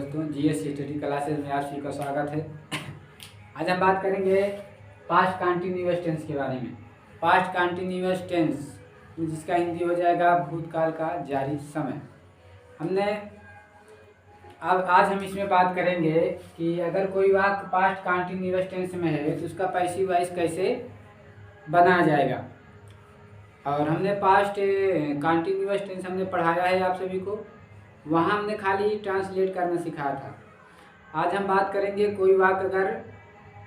दोस्तों, GS study classes में आप सभी का स्वागत है। आज हम बात करेंगे पास्ट कंटिन्यूअस टेंस के बारे में। पास्ट कंटिन्यूअस टेंस जिसका हिंदी हो जाएगा भूतकाल का जारी समय। अब आज हम इसमें बात करेंगे कि अगर कोई वाक्य पास्ट कंटिन्यूअस टेंस में है तो उसका पैसिव वॉइस कैसे बनाया जाएगा। और हमने पास्ट कंटिन्यूअस टेंस हमने पढ़ाया है आप सभी को, वहाँ हमने खाली ट्रांसलेट करना सिखाया था। आज हम बात करेंगे कोई वाक्य अगर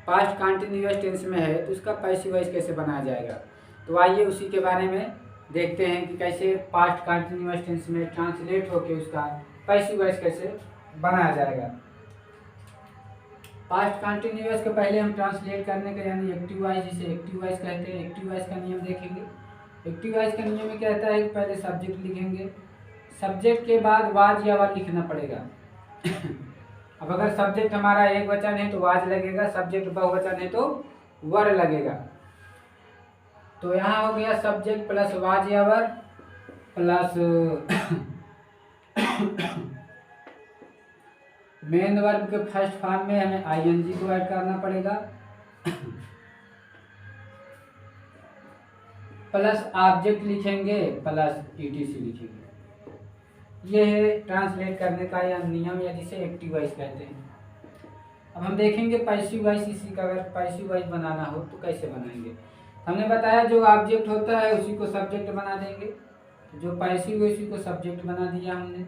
पास्ट कंटिन्यूअस टेंस में है तो उसका पैसिव वॉइस कैसे बनाया जाएगा। तो आइए उसी के बारे में देखते हैं कि कैसे पास्ट कंटिन्यूअस टेंस में ट्रांसलेट होकर उसका पैसिव वॉइस कैसे बनाया जाएगा। पास्ट कंटिन्यूअस के पहले हम ट्रांसलेट करने का यानी एक्टिव वॉइस, जिसे एक्टिव वॉइस कहते हैं, एक्टिव वॉइस का नियम देखेंगे। एक्टिव वॉइस का नियम में कहता है कि पहले सब्जेक्ट लिखेंगे, सब्जेक्ट के बाद वाज या वर लिखना पड़ेगा। अब अगर सब्जेक्ट हमारा एक वचन है तो वाज लगेगा, सब्जेक्ट बहुवचन है तो वर लगेगा। तो यहाँ हो गया सब्जेक्ट प्लस वाज या वर प्लस मेन वर्ब के फर्स्ट फॉर्म में हमें आईएनजी को ऐड करना पड़ेगा प्लस ऑब्जेक्ट लिखेंगे प्लस ईटीसी लिखेंगे। ये है ट्रांसलेट करने का या नियम, या जिसे एक्टिव वॉइस कहते हैं। अब हम देखेंगे पैसिव वॉइस, इसी का अगर पैसिव वॉइस बनाना हो तो कैसे बनाएंगे। हमने बताया जो ऑब्जेक्ट होता है उसी को सब्जेक्ट बना देंगे, जो पैसिव है उसी को सब्जेक्ट बना दिया हमने,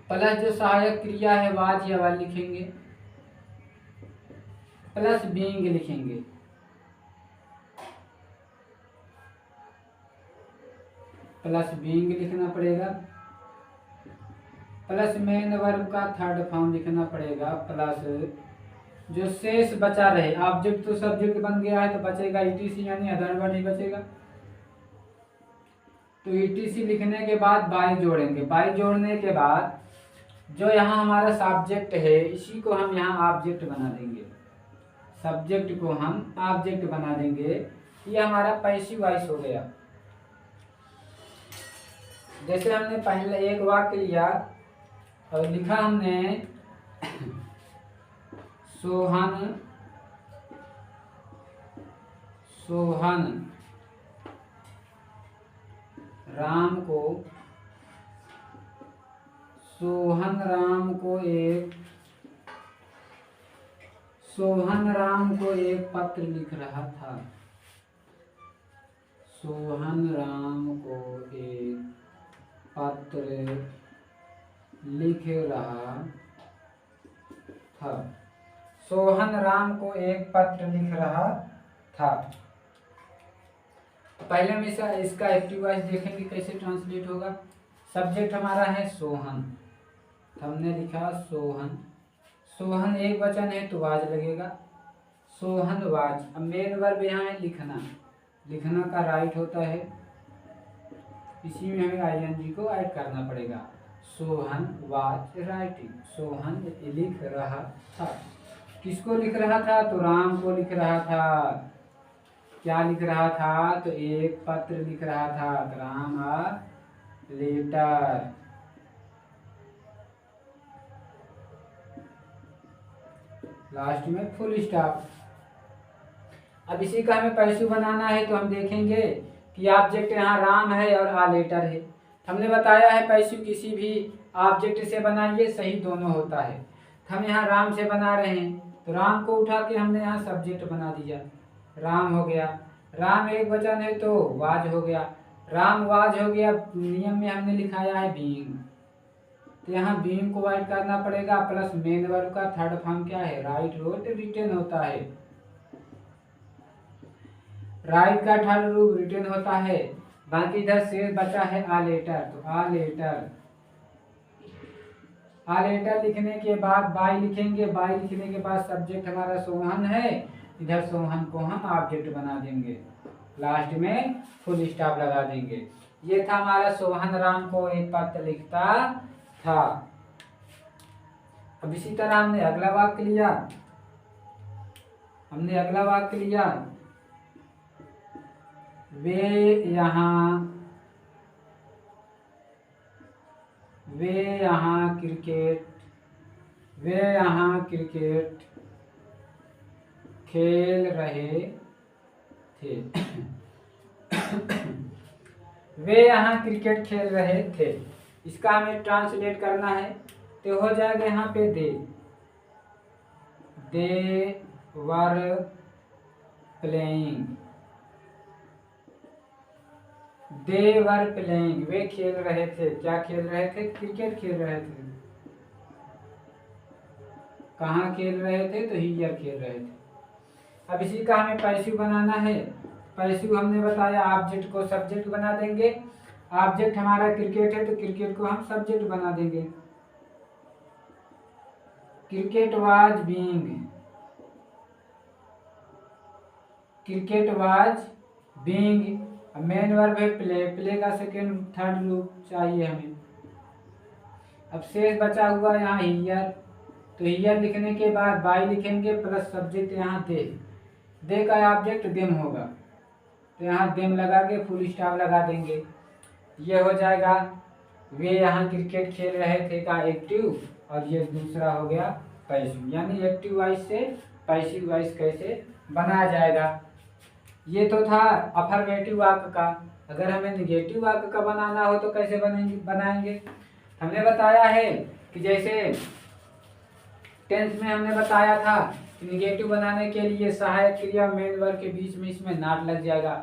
प्लस जो सहायक क्रिया है वाज या वर लिखेंगे प्लस बीइंग लिखेंगे, प्लस बीइंग लिखना पड़ेगा, प्लस मेन वर्ब का थर्ड फॉर्म लिखना पड़ेगा, प्लस जो शेष बचा रहे, ऑब्जेक्ट तो सब्जेक्ट बन गया है तो बचेगा ईटीसी यानी अदर वर्ड ही बचेगा। तो ईटीसी लिखने के बाद बाई जोड़ेंगे, बाई जोड़ने के बाद जो यहाँ हमारा सब्जेक्ट है इसी को हम यहाँ ऑब्जेक्ट बना देंगे, सब्जेक्ट को हम ऑब्जेक्ट बना देंगे। ये हमारा पैसिव वॉइस हो गया। जैसे हमने पहले एक वाक्य लिया और लिखा हमने सोहन राम को एक पत्र लिख रहा था। सोहन राम को एक पत्र लिख रहा था। सोहन राम को एक पत्र लिख रहा था। पहले हम इसका एक्टिव वॉइस देखेंगे कैसे ट्रांसलेट होगा। सब्जेक्ट हमारा है सोहन, हमने लिखा सोहन एक वचन है तो वाज लगेगा, सोहन वाज। अब मेन वर्ब यहाँ है लिखना का राइट होता है, इसी में हमें आईएनजी को ऐड करना पड़ेगा। सोहन वाज राइटिंग, सोहन लिख रहा था। किसको लिख रहा था? तो राम को लिख रहा था। क्या लिख रहा था? तो एक पत्र लिख रहा था, राम आ लेटर। लास्ट में फुल स्टॉप। अब इसी का हमें पैसिव बनाना है तो हम देखेंगे कि ऑब्जेक्ट यहाँ राम है और आ लेटर है। हमने बताया है पैसिव किसी भी ऑब्जेक्ट से बनाइए, सही दोनों होता है। हम यहाँ राम से बना रहे हैं तो राम को उठा के हमने यहाँ सब्जेक्ट बना दिया, राम हो गया। राम एक वचन है तो वाज हो गया, राम वाज हो गया। नियम में हमने लिखाया है बीइंग, तो यहाँ बीइंग को ऐड करना पड़ेगा, प्लस मेन वर्ब का थर्ड फॉर्म क्या है? राइट रोट रिटेन होता है। राइट का थर्ड रूप रिटेन होता है। बाकी इधर शेष बचा है आ लेटर, तो आ लेटर लिखने के बाद बाई लिखेंगे, बाई लिखने के बाद सब्जेक्ट हमारा सोहन है, इधर सोहन को हम ऑब्जेक्ट बना देंगे, लास्ट में फुल स्टॉप लगा देंगे। ये था हमारा सोहन राम को एक पत्र लिखता था। अब इसी तरह हमने अगला वाक्य लिया, वे यहाँ वे यहाँ क्रिकेट खेल रहे थे। वे यहाँ क्रिकेट खेल रहे थे, इसका हमें ट्रांसलेट करना है तो हो जाएगा यहाँ पे दे वर प्लेइंग। वे खेल रहे थे, क्या खेल रहे थे? क्रिकेट खेल रहे थे। कहाँ खेल रहे थे? तो हियर खेल रहे थे। अब इसी का हमें पैसिव बनाना है। पैसिव हमने बताया ऑब्जेक्ट को सब्जेक्ट बना देंगे। ऑब्जेक्ट हमारा क्रिकेट है तो क्रिकेट को हम सब्जेक्ट बना देंगे। Cricket was being. Main verb है प्ले का सेकेंड थर्ड रूप चाहिए हमें। अब शेष बचा हुआ यहाँ हियर, तो हियर लिखने के बाद बाय लिखेंगे प्लस सब्जेक्ट यहाँ दे का ऑब्जेक्ट देम होगा, तो यहाँ देम लगा के फुल स्टॉप लगा देंगे। ये हो जाएगा वे यहाँ क्रिकेट खेल रहे थे का एक्टिव, और ये दूसरा हो गया पैसिव। यानी एक्टिव वॉइस से पैसिव वॉइस कैसे बनाया जाएगा। ये तो था अफर्मेटिव वाक्य का। अगर हमें निगेटिव वाक्य का बनाना हो तो कैसे बनाएंगे? हमने बताया है कि जैसे टेंस में हमने बताया था कि निगेटिव बनाने के लिए सहायक क्रिया मेन वर्ब के बीच में इसमें नॉट लग जाएगा,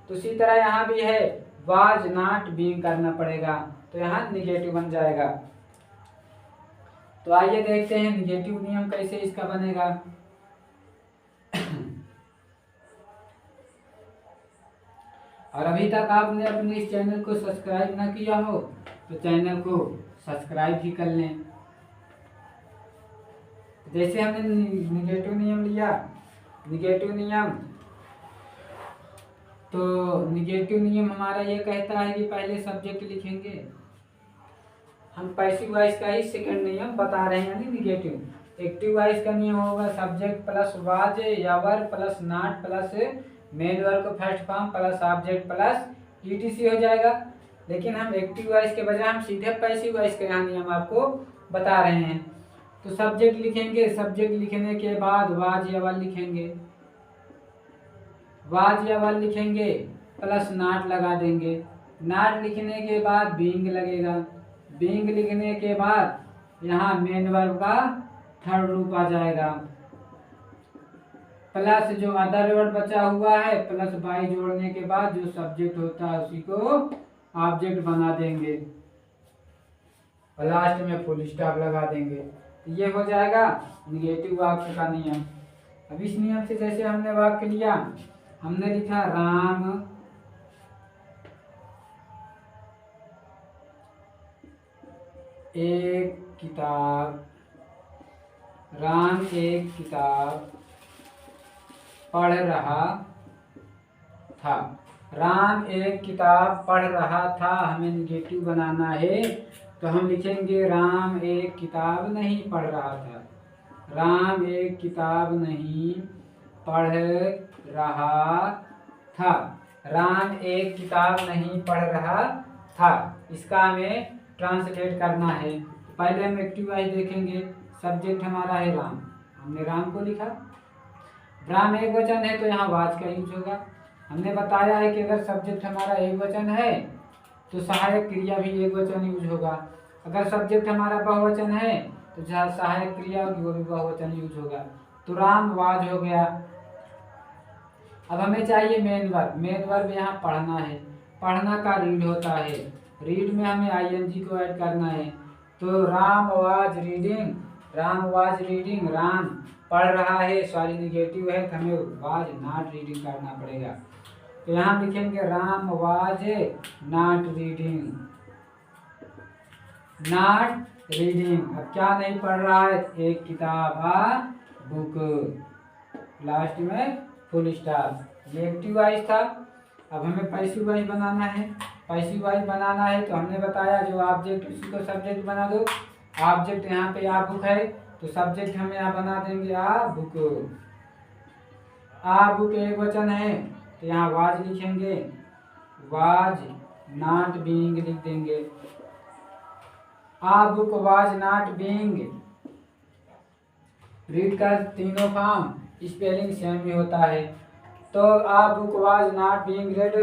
तो इसी तरह यहाँ भी है वाज नॉट बीइंग करना पड़ेगा, तो यहाँ निगेटिव बन जाएगा। तो आइए देखते हैं निगेटिव नियम कैसे इसका बनेगा। और अभी तक आपने अपने इस चैनल को सब्सक्राइब ना किया हो तो चैनल को सब्सक्राइब भी कर लें। जैसे हमने निगेटिव नियम लिया, निगेटिव नियम, तो निगेटिव नियम हमारा ये कहता है कि पहले सब्जेक्ट लिखेंगे। हम पैसिव वॉइस का ही सेकंड नियम बता रहे हैं, यानी निगेटिव। एक्टिव वॉइस का नियम होगा सब्जेक्ट प्लस वाज या were plus not plus main verb को first form plus object plus etc हो जाएगा। लेकिन हम एक्टिव वॉइस के बजाय हम सीधे पैसिव वॉइस का यहाँ नियम आपको बता रहे हैं। तो सब्जेक्ट लिखेंगे, सब्जेक्ट लिखने के बाद वाज या वर लिखेंगे, वाज या वर लिखेंगे प्लस नॉट लगा देंगे। नॉट लिखने के बाद बीइंग लगेगा, बीइंग लिखने के बाद यहाँ मेन वर्ब का थर्ड रूप आ जाएगा, प्लस जो अदर वर्ड बचा हुआ है प्लस बाई जोड़ने के बाद जो सब्जेक्ट होता है उसी को ऑब्जेक्ट बना देंगे, लास्ट में फुल स्टॉप लगा देंगे। तो ये हो जाएगा निगेटिव वाक्य का नियम। अब इस नियम से जैसे हमने वाक्य लिया, हमने लिखा राम एक किताब पढ़ रहा था। राम एक किताब पढ़ रहा था, हमें निगेटिव बनाना है तो हम लिखेंगे राम एक किताब नहीं पढ़ रहा था। राम एक किताब नहीं पढ़ रहा था। राम एक किताब नहीं पढ़ रहा था, इसका हमें ट्रांसलेट करना है। पहले हम एक्टिव वॉइस देखेंगे। सब्जेक्ट हमारा है राम, हमने राम को लिखा। राम एक वचन है तो यहाँ वाज का यूज होगा। हमने बताया है कि अगर सब्जेक्ट हमारा एक वचन है तो सहायक क्रिया भी एक वचन यूज होगा। अगर सब्जेक्ट हमारा बहुवचन है तो जहाँ सहायक क्रिया होगी वो भी बहुवचन यूज होगा। तो राम वाज हो गया। अब हमें चाहिए मेन वर्ब। मेन वर्ब यहाँ पढ़ना है, पढ़ना का रीड होता है, रीड में हमें आईएनजी को ऐड करना है। तो राम वाज रीडिंग, राम पढ़ रहा है, सॉरी निगेटिव है तो हमें वाज नॉट रीडिंग करना पड़ेगा। तो यहाँ लिखेंगे राम वाज नॉट रीडिंग, अब क्या नहीं पढ़ रहा है? एक किताब, बुक, लास्ट में फुल स्टॉप। ये एक्टिव वॉइस था। अब हमें पैसिव वॉइस बनाना है। पैसिव वॉइस बनाना है तो हमने बताया जो ऑब्जेक्ट उसी को सब्जेक्ट बना दो। ऑब्जेक्ट यहाँ पे आ बुक है तो सब्जेक्ट हम यहाँ बना देंगे आ बुक। आ बुक एक वचन है तो यहाँ वाज लिखेंगे, वाज नॉट बीइंग लिख देंगे। A book was not being read का तीनों फॉर्म स्पेलिंग सेम ही होता है। तो a book was not being read,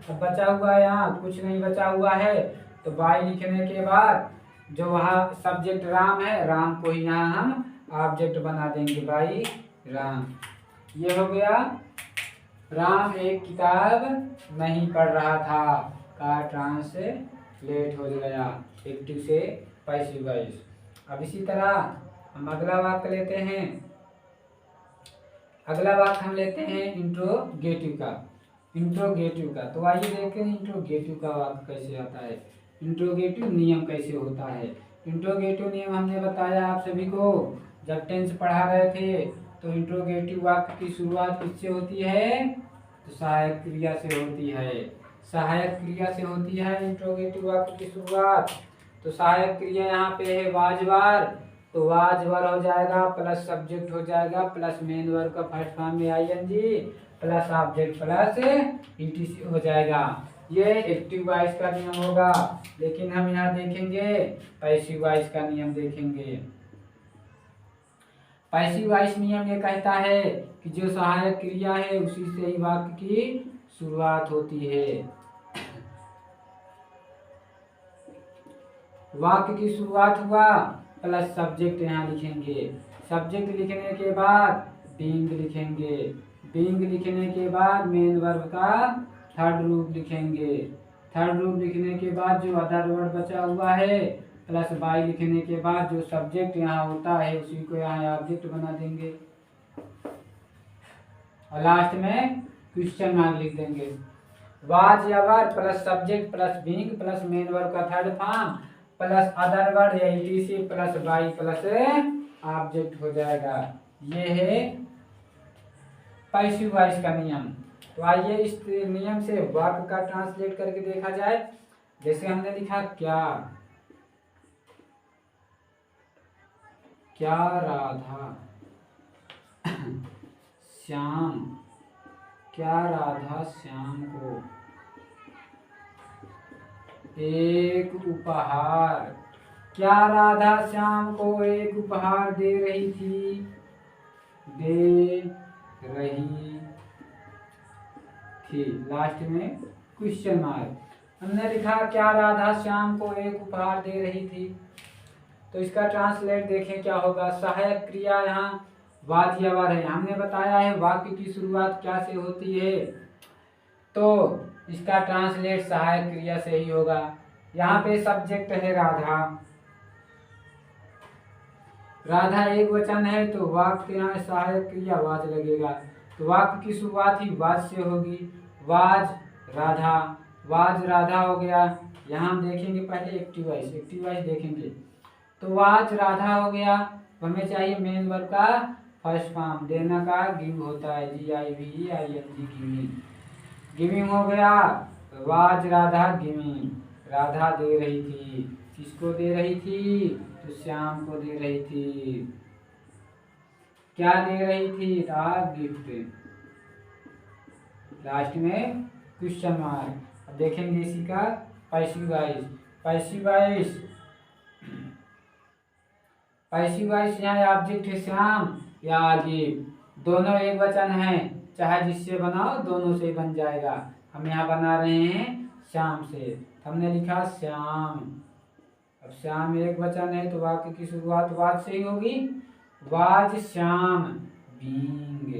अब बचा हुआ है यहाँ कुछ नहीं बचा हुआ है, तो बाई लिखने के बाद जो वहाँ सब्जेक्ट राम है, राम को ही यहाँ हम ऑब्जेक्ट बना देंगे, बाई राम। ये हो गया राम एक किताब नहीं पढ़ रहा था का ट्रांसलेट हो गया एक्टिव से पैसिव वॉइस। अब इसी तरह हम अगला वाक्य लेते हैं। अगला वाक्य हम लेते हैं इंट्रोगेटिव का। इंट्रोगेटिव का तो आइए देखते हैं इंट्रोगेटिव का वाक्य कैसे आता है, इंट्रोगेटिव नियम कैसे होता है। इंट्रोगेटिव नियम हमने बताया आप सभी को जब टेंस पढ़ा रहे थे। तो इंट्रोगेटिव वाक्य की शुरुआत किससे होती है, तो सहायक क्रिया से होती है। सहायक क्रिया से होती है इंट्रोगेटिव वाक्य की शुरुआत। तो सहायक क्रिया यहाँ पे है वाज वर, तो वाज वर हो जाएगा प्लस सब्जेक्ट हो जाएगा प्लस मेन वर्ब का फर्स्ट फॉर्म में ING plus object plus etc हो जाएगा। ये एक्टिव वॉइस का नियम होगा। लेकिन हम यहाँ देखेंगे पैसिव वॉइस का नियम देखेंगे। पैसिव वॉइस नियम ये कहता है कि जो सहायक क्रिया है उसी से ही वाक्य की शुरुआत होती है। वाक्य की शुरुआत हुआ प्लस सब्जेक्ट यहाँ लिखेंगे, सब्जेक्ट लिखने के बाद बीइंग लिखेंगे, बीइंग लिखने के बाद मेन वर्ब का थर्ड रूप लिखेंगे, थर्ड रूप लिखने के बाद जो अदर वर्ड बचा हुआ है प्लस बाई लिखने के बाद जो सब्जेक्ट यहाँ होता है उसी को यहाँ ऑब्जेक्ट बना देंगे और लास्ट में क्वेश्चन मार्क लिख देंगे। वाज या were plus subject plus being plus main verb का third form plus other word या etc plus by plus object हो जाएगा। ये है पैसिव वॉइस का नियम। तो आइए इस नियम से वाक्य का ट्रांसलेट करके देखा जाए। जैसे हमने लिखा क्या, क्या राधा श्याम, क्या राधा श्याम को एक उपहार, क्या राधा श्याम को एक उपहार दे रही थी, दे रही थी, लास्ट में क्वेश्चन मार्क। हमने लिखा क्या राधा श्याम को एक उपहार दे रही थी, तो इसका ट्रांसलेट देखें क्या होगा। सहायक क्रिया यहाँ वाज या वर है। हमने बताया है वाक्य की शुरुआत क्या से होती है, तो इसका ट्रांसलेट सहायक क्रिया से ही होगा। यहाँ पे सब्जेक्ट है राधा, राधा एक वचन है तो वाक्य यहाँ सहायक क्रिया वाज लगेगा। तो वाक्य की शुरुआत ही वाज से होगी, वाज राधा, वाज राधा हो गया। यहाँ हम देखेंगे पहले एक्टिव वॉइस देखेंगे। तो वाज राधा हो गया, हमें चाहिए मेन वर्ब का फर्स्ट फॉर्म, देना का गिव होता है GIVING गिविंग, गिविंग हो गया। वाज राधा गिविंग, राधा दे रही थी, किसको दे रही थी, तो श्याम को दे रही थी। क्या दे रही थी, द गिफ्ट, लास्ट में क्वेश्चन मार्क। अब देखेंगे इसी का passive voice. Passive voice, passive voice यहाँ ऑब्जेक्ट है श्याम या गिव, दोनों एक वचन है, चाहे जिससे बनाओ दोनों से बन जाएगा। हम यहाँ बना रहे हैं श्याम से, हमने लिखा श्याम। अब श्याम एक वचन है तो वाक्य की शुरुआत वाज से ही होगी, वाज श्याम बीइंग।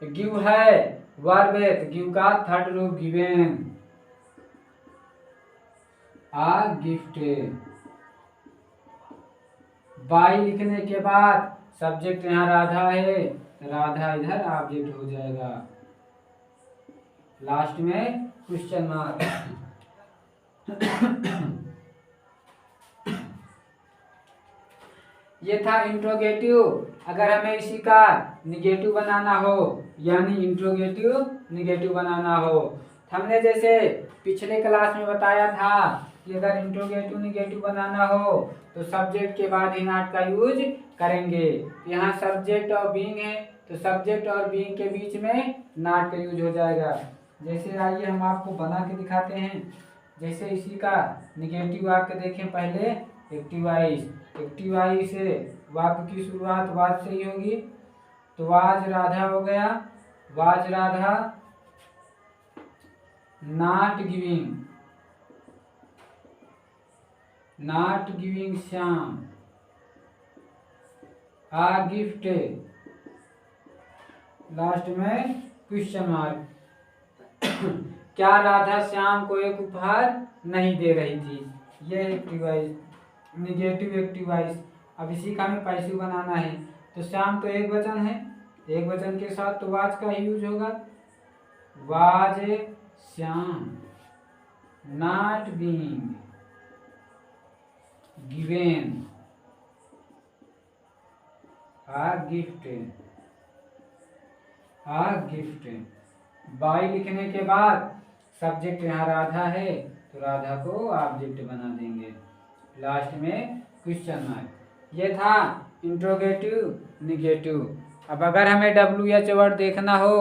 गिव है वर्ब है तो गिव का थर्ड रूप गिवेन, आ गिफ्ट। बाई लिखने के बाद सब्जेक्ट यहाँ राधा है तो राधा इधर ऑब्जेक्ट हो जाएगा, लास्ट में क्वेश्चन मार्क। ये था इंट्रोगेटिव। अगर हमें इसी का निगेटिव बनाना हो यानी इंट्रोगेटिव निगेटिव बनाना हो, हमने जैसे पिछले क्लास में बताया था कि अगर इंट्रोगेटिव निगेटिव बनाना हो तो सब्जेक्ट के बाद ही नॉट का यूज करेंगे। यहाँ सब्जेक्ट और बीइंग है तो सब्जेक्ट और बीइंग के बीच में नॉट का यूज हो जाएगा। जैसे आइए हम आपको बना के दिखाते हैं। जैसे इसी का निगेटिव वाक्य देखें पहले, एक्टिवाइज। एक्टिवाइज से वाक्य की शुरुआत वाज से ही होगी, तो वाज राधा हो गया, was Radha not giving Shyam a gift, last में क्वेश्चन मार्क। क्या राधा श्याम को एक उपहार नहीं दे रही थी? यह एक्टिवाइज, निगेटिव एक्टिवाइज। अब इसी का हमें पैसिव बनाना है, तो श्याम तो एक वचन है, एक वचन के साथ तो वाज का यूज होगा, was Shyam not being given a gift. By लिखने के बाद सब्जेक्ट यहाँ राधा है, तो राधा को ऑब्जेक्ट बना देंगे, लास्ट में क्वेश्चन मार्क। ये था इंट्रोगेटिव निगेटिव। अब अगर हमें WH वर्ड देखना हो,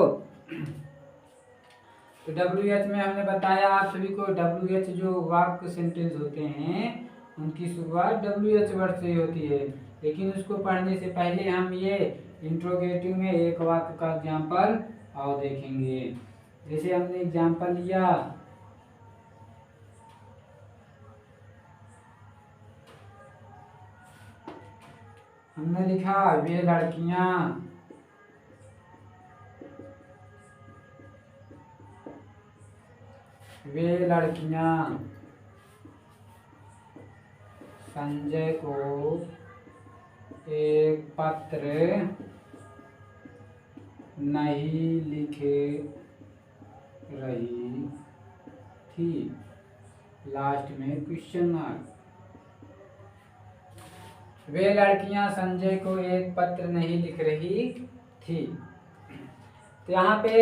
तो WH में हमने बताया आप सभी को, WH जो वाक्य सेंटेंस होते हैं उनकी शुरुआत WH वर्ड से ही होती है। लेकिन उसको पढ़ने से पहले हम ये इंट्रोगेटिव में एक वाक्य का एग्जाम्पल और देखेंगे। जैसे हमने एग्जाम्पल लिया, हमने लिखा वे लड़कियां संजय को एक पत्र नहीं लिख रही थी, लास्ट में क्वेश्चन मार्क। वे लड़कियां संजय को एक पत्र नहीं लिख रही थी, तो यहाँ पे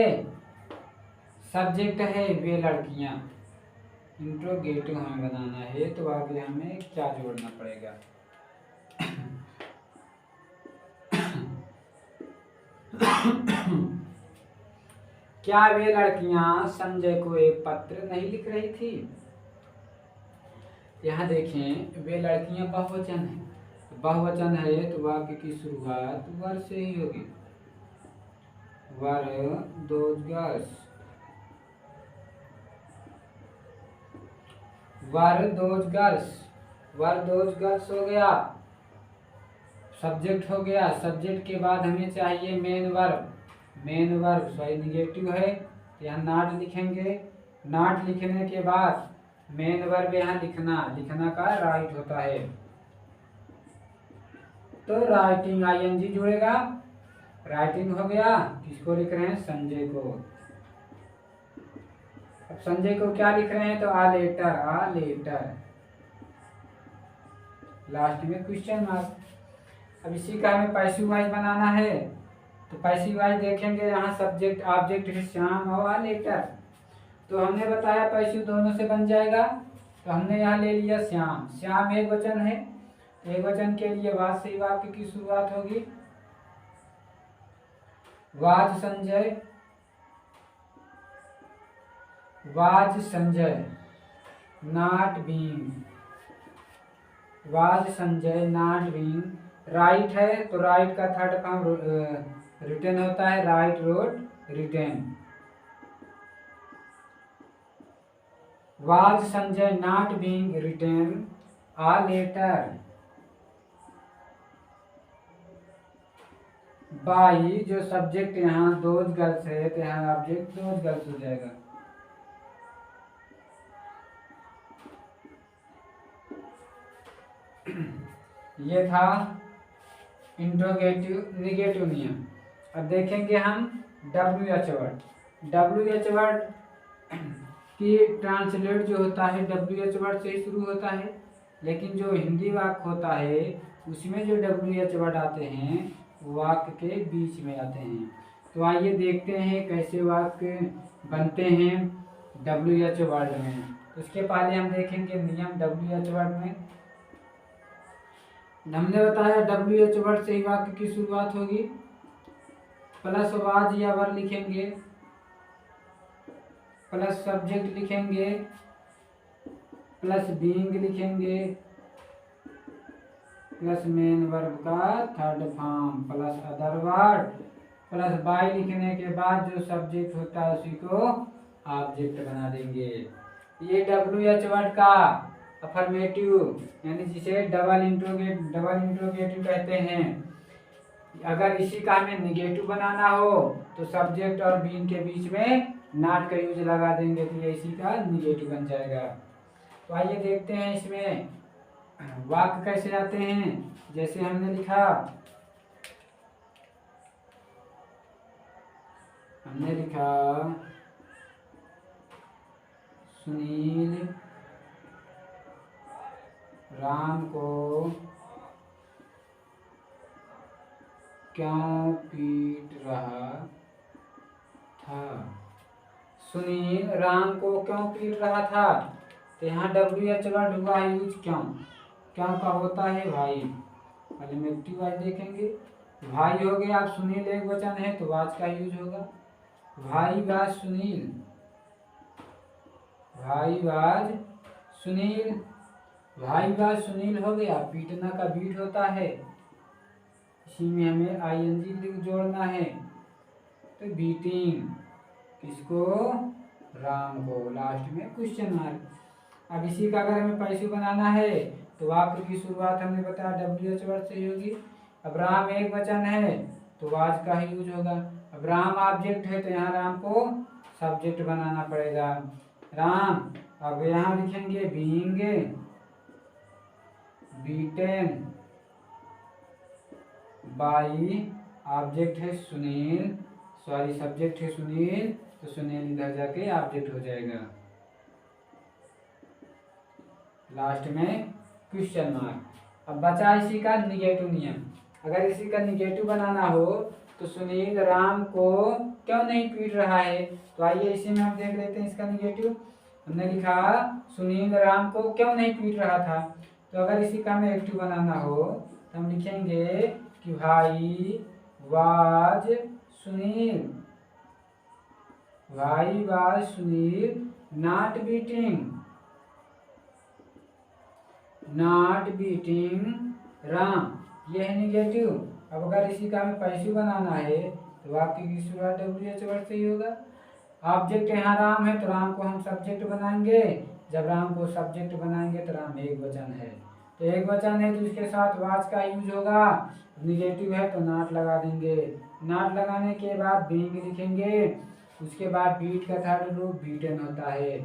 सब्जेक्ट है वे लड़कियां, इंट्रोगेटिव हमें बनाना है, तो आगे हमें क्या जोड़ना पड़ेगा? क्या वे लड़कियां संजय को एक पत्र नहीं लिख रही थी? यहाँ देखें वे लड़कियां बहुवचन है, बहुवचन है तो वाक्य की शुरुआत वर से ही होगी, वर those girls, were those girls, were those girls हो गया, सब्जेक्ट हो गया। सब्जेक्ट के बाद हमें चाहिए main verb, main verb sorry negative है, तो यहाँ नॉट लिखेंगे। नॉट लिखने के बाद मेन वर्ब यहाँ लिखना का राइट होता है, तो राइटिंग ING जुड़ेगा, राइटिंग हो गया। किसको लिख रहे हैं? संजय को। अब संजय को क्या लिख रहे हैं? तो आ लेटर, लास्ट में क्वेश्चन मार्क। अब इसी का हमें पैसिव वाइज बनाना है, तो पैसिव वाइज देखेंगे, यहाँ सब्जेक्ट ऑब्जेक्ट है श्याम और आ लेटर, तो हमने बताया पैसिव दोनों से बन जाएगा, तो हमने यहाँ ले लिया श्याम। श्याम एक वचन है, एक वचन के लिए वाज से वाक्य की शुरुआत होगी, was Sanjay not being, was Sanjay not being, write है तो राइट का थर्ड फॉर्म रिटन होता है, write wrote written. Was Sanjay not being written a letter by, जो सब्जेक्ट यहाँ दोज गर्ल्स है तो यहाँ ऑब्जेक्ट दोज गर्ल्स हो जाएगा। ये था इंट्रोगेटिव निगेटिव नियम। अब देखेंगे हम WH वर्ड। WH वर्ड की ट्रांसलेट जो होता है WH वर्ड से ही शुरू होता है, लेकिन जो हिंदी वाक्य होता है उसमें जो WH वर्ड आते हैं वाक्य के बीच में आते हैं। तो आइए देखते हैं कैसे वाक्य बनते हैं WH वर्ड में। उसके पहले हम देखेंगे नियम WH वर्ड में। हमने बताया WH वर्ड से ही वाक्य की शुरुआत होगी, प्लस वाज या वर लिखेंगे, प्लस सब्जेक्ट लिखेंगे प्लस बीइंग लिखेंगे प्लस मेन वर्ब का third form plus other word plus by लिखने के बाद जो सब्जेक्ट होता है उसी को ऑब्जेक्ट बना देंगे। ये WH वर्ड का अफर्मेटिव यानी जिसे डबल इंट्रोगेटिव कहते हैं। अगर इसी का हमें निगेटिव बनाना हो तो सब्जेक्ट और बीइंग के बीच में नॉट का यूज लगा देंगे तो ये इसी का निगेटिव बन जाएगा। तो आइए देखते हैं इसमें वाक्य कैसे आते हैं। जैसे हमने लिखा सुनील राम को क्यों पीट रहा था। सुनील राम को क्यों पीट रहा था, तो यहाँ WH वर्ड हुआ है यूज क्यों का होता है भाई। अल्टरनेटिव वाज देखेंगे भाई हो गया। आप सुनील एक वचन है तो वाज का यूज होगा। भाई वाज सुनील हो गया। पीटना का बीट होता है, इसी में हमें ING जोड़ना है तो बीटिंग किसको, राम को। लास्ट में क्वेश्चन मार्क। अब इसी का अगर हमें पैसिव बनाना है तो वाक्य की शुरुआत हमने बताया WH वर्ड से होगी। अब राम एक वचन है तो वाज का ही यूज होगा। अब राम ऑब्जेक्ट है तो यहाँ राम को सब्जेक्ट बनाना पड़ेगा राम। अब यहाँ लिखेंगे बीइंग बीटेन बाई ऑब्जेक्ट है सुनील, सब्जेक्ट है सुनील तो सुनील इधर जाके ऑब्जेक्ट हो जाएगा। लास्ट में क्वेश्चन मार्क। अब बचा इसी का निगेटिव नियम। अगर इसी का निगेटिव बनाना हो तो सुनील राम को क्यों नहीं पीट रहा है, तो आइए इसी में हम देख लेते हैं इसका निगेटिव। हमने लिखा सुनील राम को क्यों नहीं पीट रहा था, तो अगर इसी का हमें एक्टिव बनाना हो तो हम लिखेंगे कि भाई was Sunil not beating Ram, ये है निगेटिव। अब अगर इसी का हमें पैसिव बनाना है तो वाक्य की शुरुआत WH वर्ड से ही होगा। ऑब्जेक्ट यहाँ राम है तो राम को हम सब्जेक्ट बनाएंगे। जब राम को सब्जेक्ट बनाएंगे तो राम एक वचन है, तो एक वचन है तो इसके साथ वाज का यूज होगा। निगेटिव है तो नॉट लगा देंगे। नॉट लगाने के बाद बीइंग लिखेंगे, उसके बाद बीट का थर्ड रूप बीटन होता है।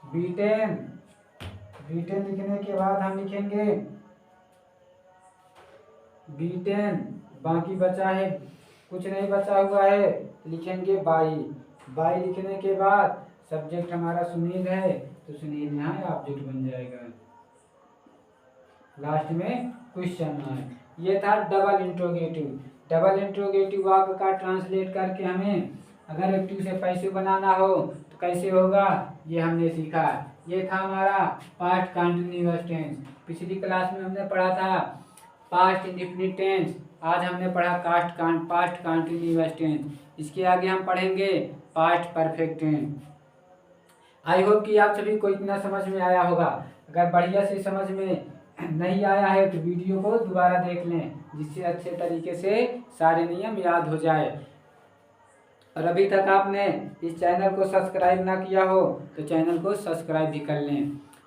बीटेन लिखने के बाद हम लिखेंगे बीटेन, बाकी बचा है कुछ नहीं बचा हुआ है लिखेंगे बाई लिखने के बाद सब्जेक्ट हमारा सुनील है तो सुनील यहाँ ऑब्जेक्ट बन जाएगा। लास्ट में क्वेश्चन मार्क। ये था डबल इंट्रोगेटिव वाक्य का ट्रांसलेट करके हमें अगर एक्टिव से पैसिव बनाना हो तो कैसे होगा ये हमने सीखा। ये था हमारा पास्ट कंटिन्यूअस टेंस। पिछली क्लास में हमने पढ़ा था पास्ट इंडेफिनिट टेंस, आज हमने पढ़ा पास्ट कंटिन्यूअस टेंस। इसके आगे हम पढ़ेंगे past perfect tense. I hope कि आप सभी को इतना समझ में आया होगा। अगर बढ़िया से समझ में नहीं आया है तो वीडियो को दोबारा देख लें, जिससे अच्छे तरीके से सारे नियम याद हो जाए। और अभी तक आपने इस चैनल को सब्सक्राइब ना किया हो तो चैनल को सब्सक्राइब भी कर लें।